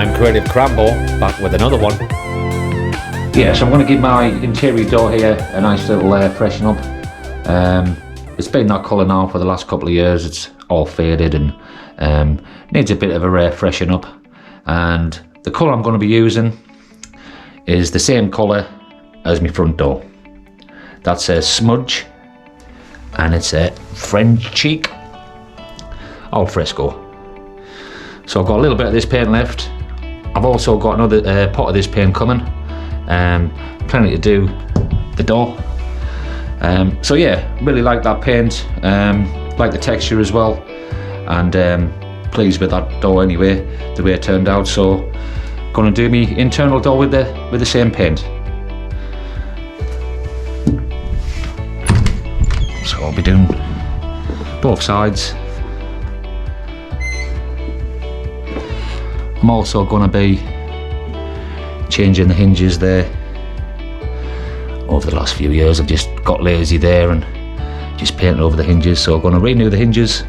I'm Creativecrambo, back with another one. Yeah, so I'm going to give my interior door here a nice little freshen up. It's been that colour now for the last couple of years. It's all faded and needs a bit of a freshen up. And the colour I'm going to be using is the same colour as my front door. That's a Smudge, and it's a Frenchic alfresco. So I've got a little bit of this paint left. I've also got another pot of this paint coming. Planning to do the door. So yeah, really like that paint. Like the texture as well, and pleased with that door anyway, the way it turned out. So going to do me internal door with the same paint. So I'll be doing both sides. I'm also going to be changing the hinges there. Over the last few years I've just got lazy there and just painted over the hinges, so I'm going to renew the hinges.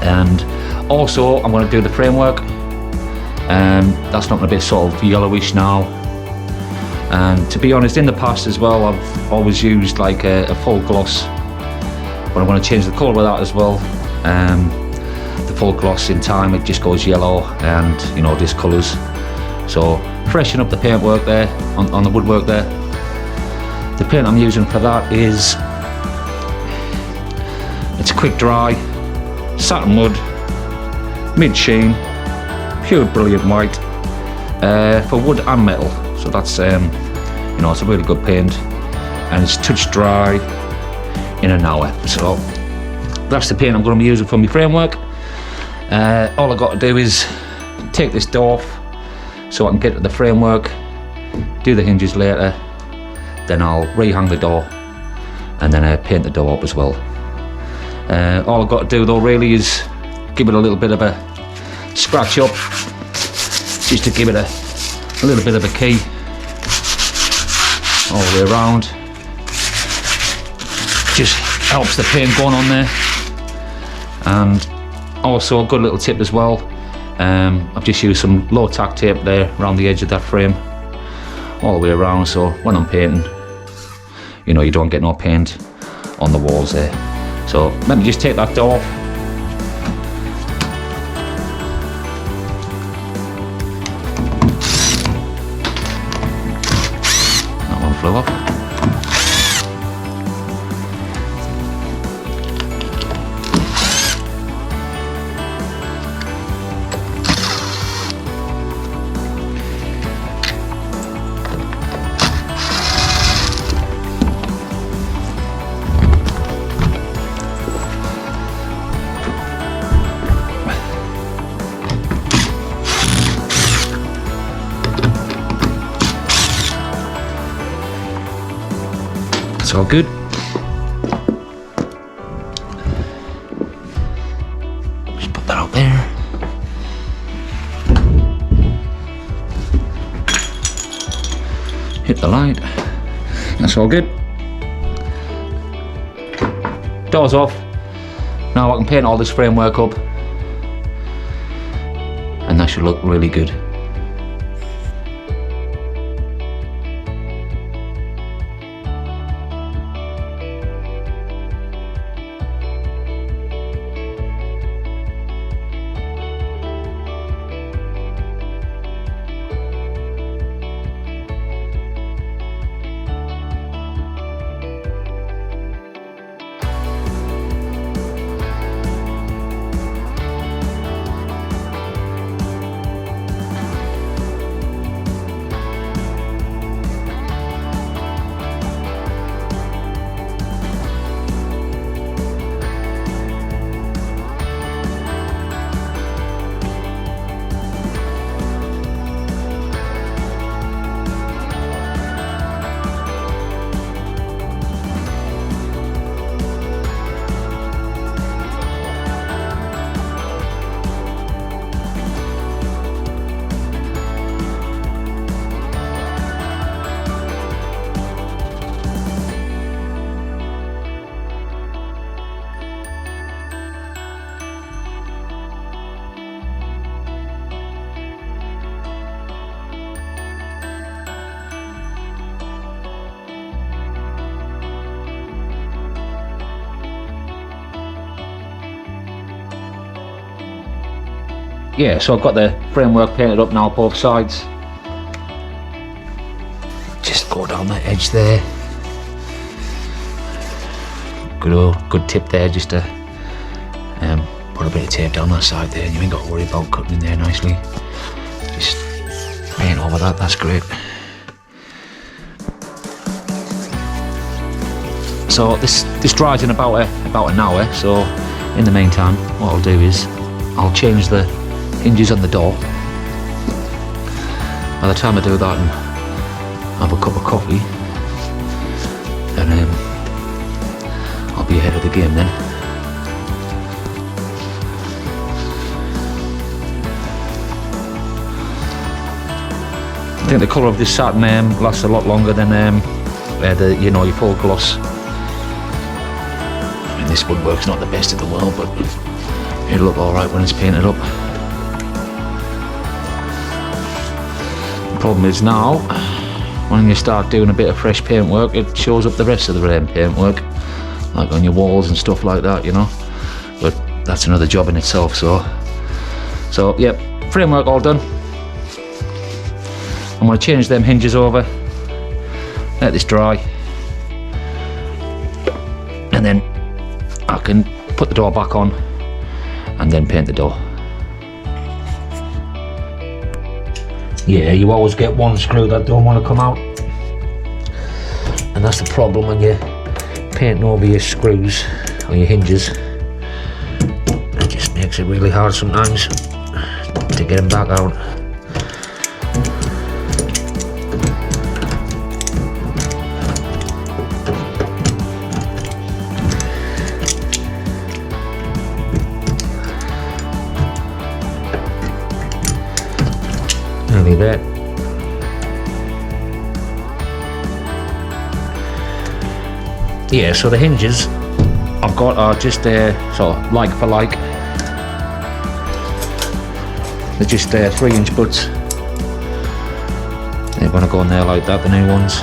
And also I'm going to do the framework. That's looking a bit sort of yellowish now. And to be honest, in the past as well, I've always used like a full gloss, but I'm going to change the colour with that as well. The full gloss in time, it just goes yellow and, you know, discolours. So freshen up the paintwork there, on the woodwork there. The paint I'm using for that is, it's quick dry, satin wood, mid sheen, pure brilliant white, for wood and metal. So that's, you know, it's a really good paint, and it's touch dry in an hour. So that's the paint I'm going to be using for my framework. All I've got to do is take this door off so I can get to the framework, do the hinges later, then I'll rehang the door and then paint the door up as well. All I've got to do though really is give it a little bit of a scratch up, just to give it a little bit of a key all the way around. Just helps the paint going on there. And also a good little tip as well, I've just used some low tack tape there around the edge of that frame all the way around, so when I'm painting, you know, you don't get no paint on the walls there. So let me just take that door off. That one flew off. It's all good. Just put that out there. Hit the light. That's all good. Doors off. Now I can paint all this framework up, and that should look really good. yeah, so I've got the framework painted up now, both sides. Just go down that edge there. Good tip there, just to put a bit of tape down that side there, and you ain't got to worry about cutting in there nicely. Just paint over that, that's great. So this dries in about an hour, so in the meantime what I'll do is I'll change the hinges on the door. By the time I do that and have a cup of coffee, then I'll be ahead of the game then. I think the colour of this satin lasts a lot longer than your full gloss. I mean, this woodwork's not the best in the world, but it'll look alright when it's painted up. The problem is now, when you start doing a bit of fresh paint work, it shows up the rest of the paint work, like on your walls and stuff like that, you know. But that's another job in itself. So yep, framework all done. I'm going to change them hinges over, let this dry, and then I can put the door back on and then paint the door. Yeah, you always get one screw that don't want to come out, and that's the problem when you're painting over your screws or your hinges. It just makes it really hard sometimes to get them back out. Nearly there. Yeah, so the hinges I've got are just sort of like for like. They're just 3-inch butts. They're going to go in there like that, the new ones.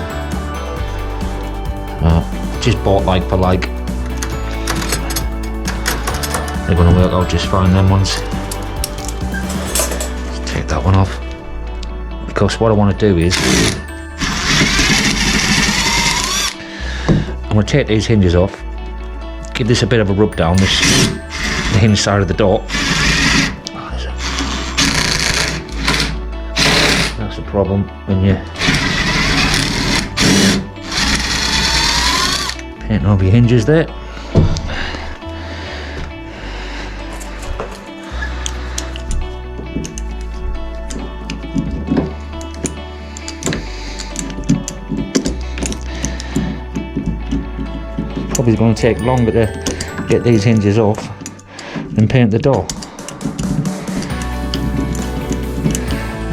Just bought like for like. They're going to work out just fine, them ones. Let's take that one off. Because what I want to do is I'm going to take these hinges off, give this a bit of a rub down, the hinge side of the door. That's the problem when you paint over your hinges there. Probably going to take longer to get these hinges off than paint the door.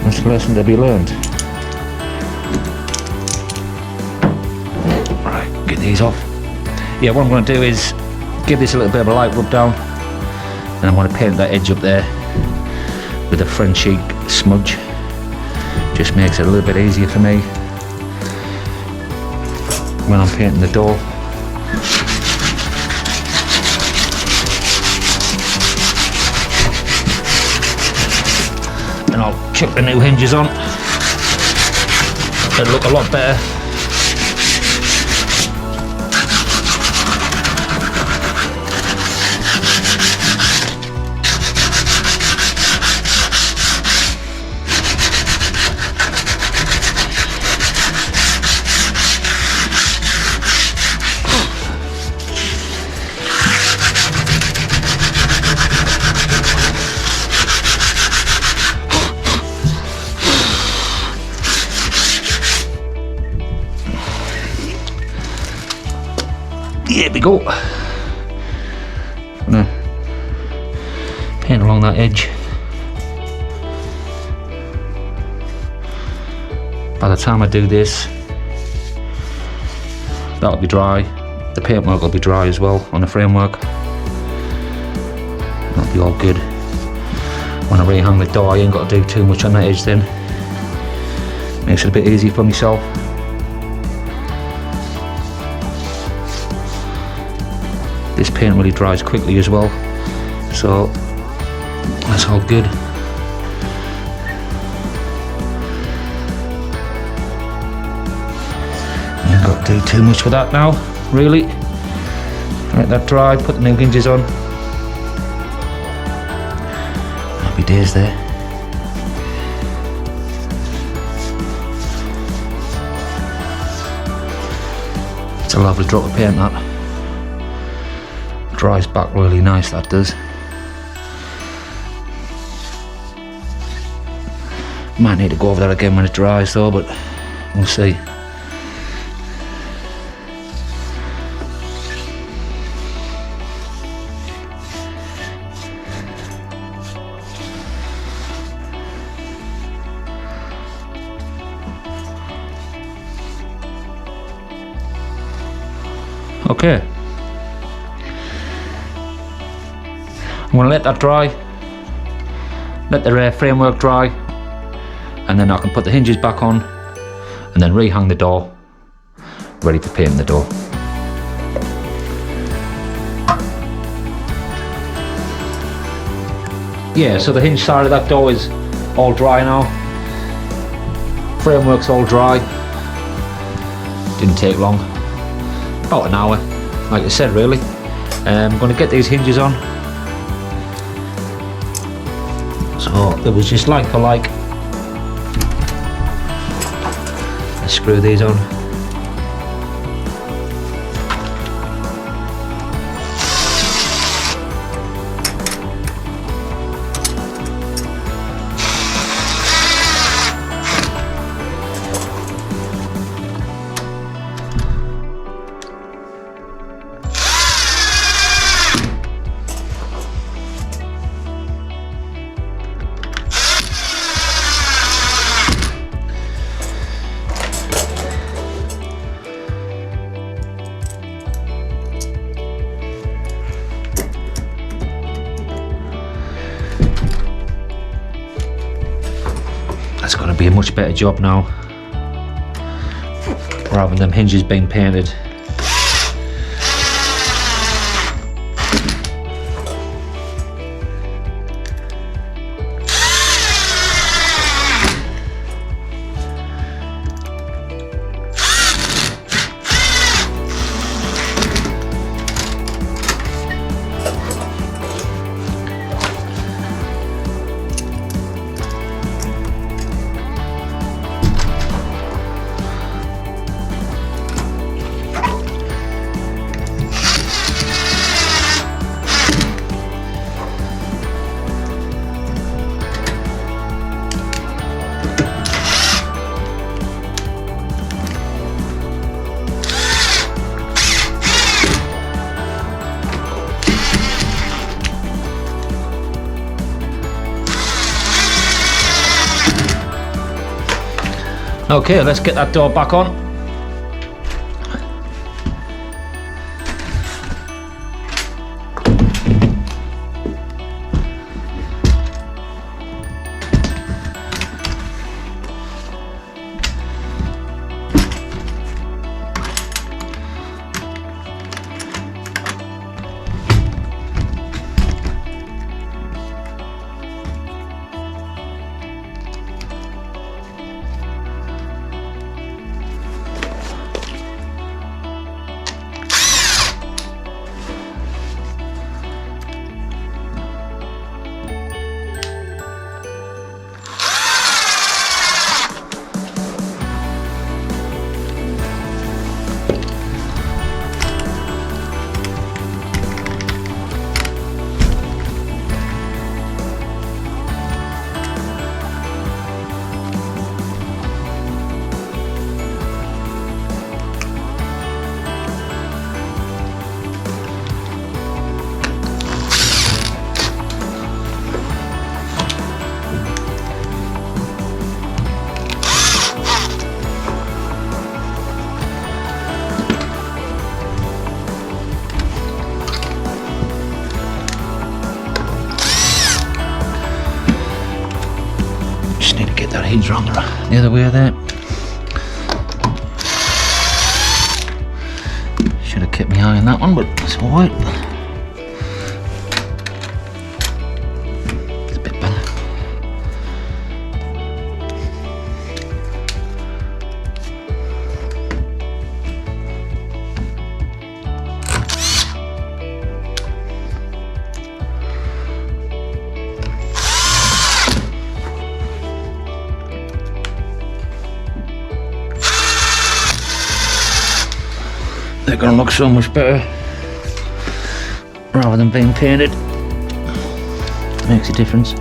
That's a lesson to be learned. Right, get these off. Yeah, what I'm going to do is give this a little bit of a light rub down, and I'm going to paint that edge up there with a Frenchic smudge. Just makes it a little bit easier for me when I'm painting the door. And I'll chuck the new hinges on. It'll look a lot better. Here we go. I'm gonna paint along that edge. By the time I do this, that'll be dry. The paintwork will be dry as well on the framework. That'll be all good. When I rehang the door, I ain't got to do too much on that edge then. Makes it a bit easier for myself. This paint really dries quickly as well, so that's all good. Don't do too much with that now, really. Let that dry, put the new hinges on. Happy days there. It's a lovely drop of paint, that. Dries back really nice, that does. Might need to go over that again when it dries though, but we'll see. Okay. I'm going to let that dry, let the framework dry, and then I can put the hinges back on and then rehang the door, ready to paint the door. Yeah, so the hinge side of that door is all dry now. Framework's all dry. Didn't take long. About an hour, like I said, really. I'm going to get these hinges on. So it was just like for like. Let's screw these on. That's going to be a much better job now, rather than them hinges being painted. Okay, let's get that door back on. That hinge around the other way there. Should have kept my eye on that one, but it's alright. It's a bit better. They're gonna look so much better rather than being painted. Makes a difference.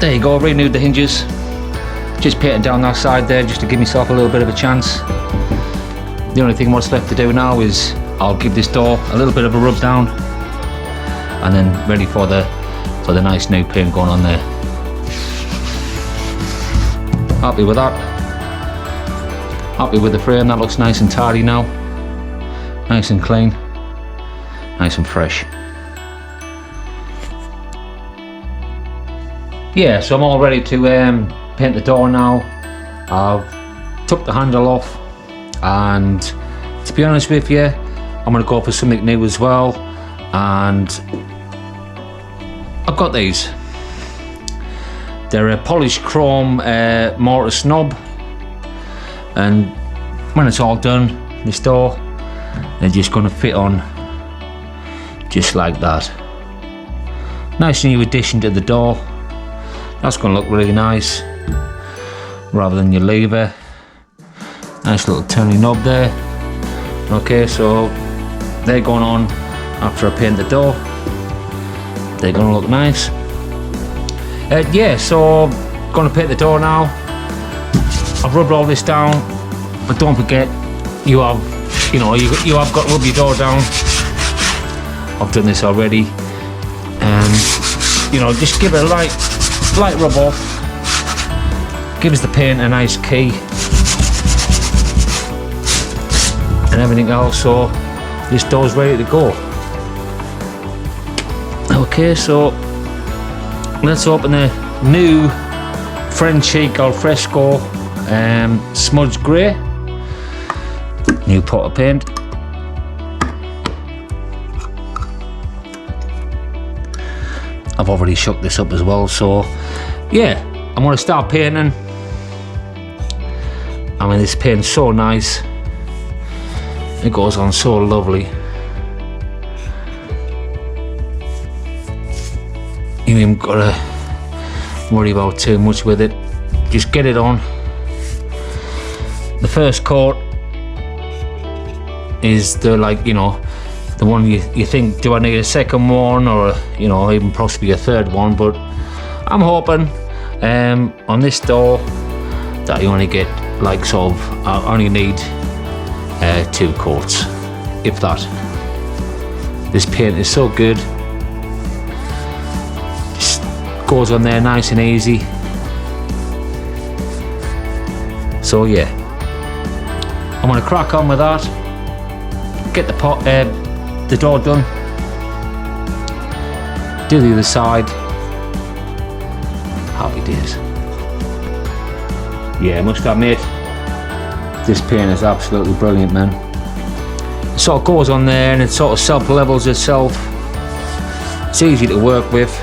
There you go, renewed the hinges. Just painted down that side there just to give myself a little bit of a chance. The only thing what's left to do now is I'll give this door a little bit of a rub down and then ready for the nice new paint going on there. Happy with that. Happy with the frame, that looks nice and tidy now. Nice and clean. Nice and fresh. Yeah, so I'm all ready to paint the door now. I've took the handle off, and to be honest with you, I'm going to go for something new as well. And I've got these. They're a polished chrome mortice knob, and when it's all done, this door, they're just going to fit on just like that. Nice new addition to the door. That's going to look really nice rather than your lever. Nice little turny knob there. Okay, so they're going on after I paint the door. They're going to look nice. Yeah, so going to paint the door now. I've rubbed all this down, but don't forget you have got to rub your door down. I've done this already, and just give it a light rub off, gives the paint a nice key and everything else, so this door's ready to go. Okay, so let's open the new Frenchic alfresco smudge grey, new pot of paint. I've already shook this up as well, so yeah, I'm going to start painting. I mean, this paint's so nice, it goes on so lovely. You ain't got to worry about too much with it, just get it on. The first coat is the the one you think, do I need a second one, or even possibly a third one, but I'm hoping on this door that you only get I only need 2 coats, if that. This paint is so good, just goes on there nice and easy. So yeah, I'm gonna crack on with that, get the door done, do the other side. Happy days. Yeah, I must admit, this paint is absolutely brilliant, man. It sort of goes on there and it sort of self-levels itself. It's easy to work with.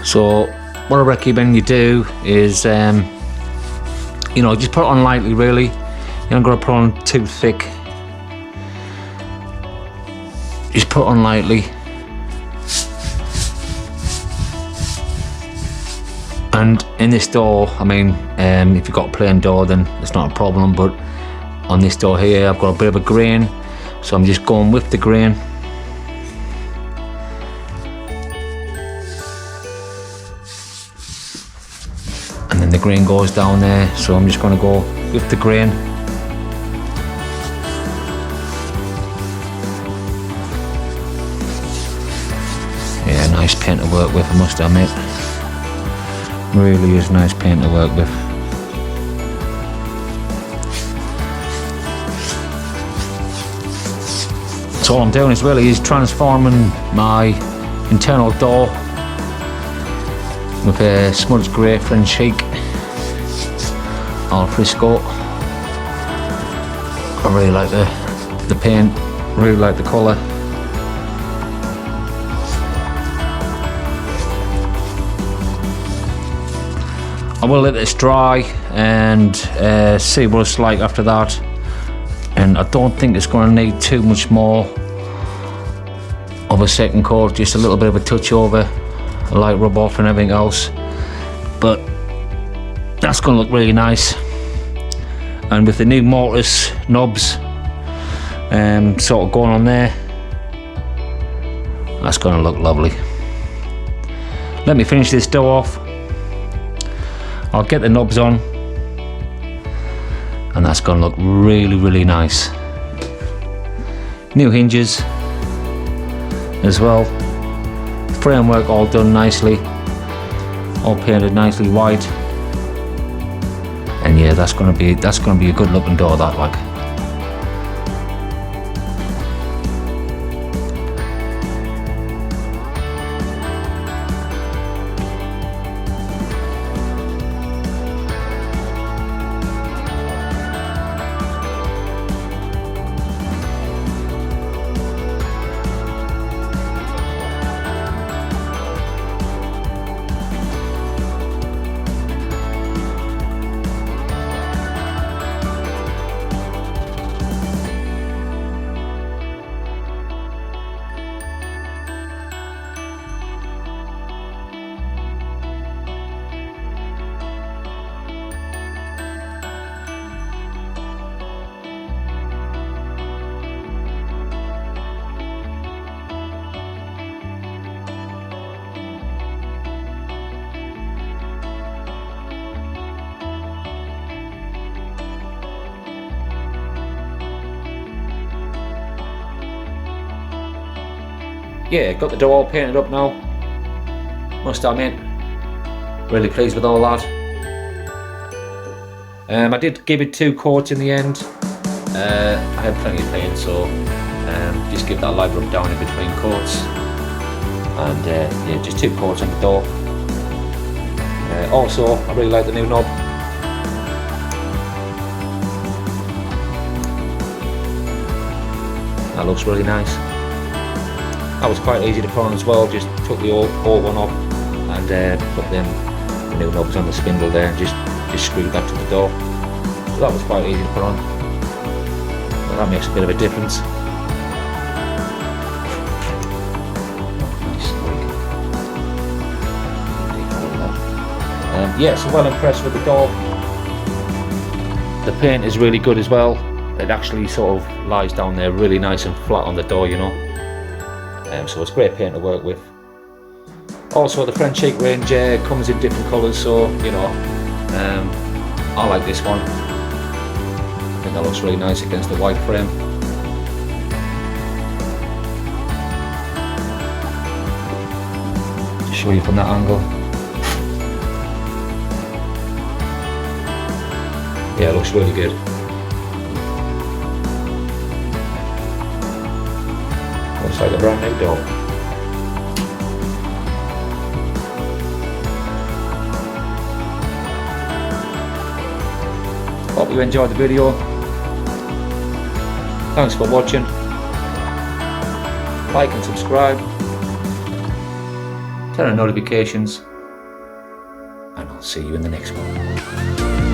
So what I recommend you do is just put it on lightly, really. You're not going to put on too thick. Just put it on lightly. And in this door, I mean, if you've got a plain door, then it's not a problem, but on this door here, I've got a bit of a grain, so I'm just going with the grain. And then the grain goes down there, so I'm just going to go with the grain. Yeah, nice paint to work with, I must admit. Really is nice paint to work with. So all I'm doing is transforming my internal door with a Smudge grey Frenchic alfresco. I really like the paint. Really like the colour. I will let this dry and see what it's like after that. And I don't think it's going to need too much more of a second coat, just a little bit of a touch over, a light rub off and everything else. But that's going to look really nice. And with the new mortice knobs sort of going on there, that's going to look lovely. Let me finish this door off. I'll get the knobs on, and that's going to look really, really nice. New hinges as well. Framework all done nicely, all painted nicely white. And yeah, that's going to be a good looking door, that like. Yeah, got the door all painted up now. Must admit, really pleased with all that. I did give it 2 coats in the end. I had plenty of paint, so just give that light rub down in between coats. And yeah, just 2 coats on the door. Also, I really like the new knob. That looks really nice. That was quite easy to put on as well. Just took the old one off and put the new knobs on the spindle there and just screwed that to the door. So that was quite easy to put on. But that makes a bit of a difference. Yeah, so well impressed with the door. The paint is really good as well. It actually sort of lies down there really nice and flat on the door, you know. So it's great paint to work with. Also, the Frenchic range comes in different colours, so you know, I like this one. I think that looks really nice against the white frame. Just show you from that angle. Yeah, it looks really good. Looks like a brand new door. Hope you enjoyed the video. Thanks for watching. Like and subscribe. Turn on notifications. And I'll see you in the next one.